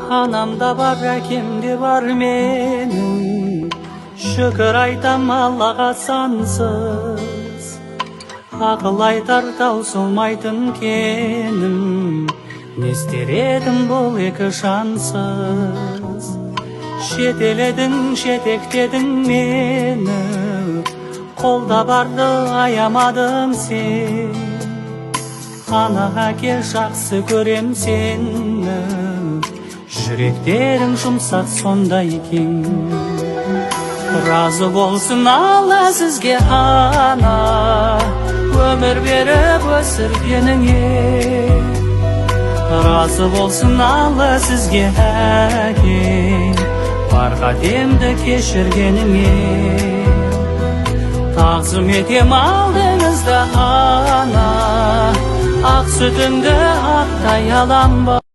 Anamda var, әкемде бар менің. Шүкір айтам Аллаға сансыз. Ақыл айтар таусылмайтын кенім. Не істер едім бұл екі жансыз. Жетеледің, жетектедің мені. Қолда барды аямадың сен. Ана әке жақсы көрем сені. Жүректерің жұмсақ сондай екен. Разы болсын Алла сізге ана, өмір беріп өсіргеніңе. Разы болсын Алла сізге әке, бар қатемді кешіргеніңе. Тағзым етем алдыңызда ана, ақ сүтіңді ақтай алам ба?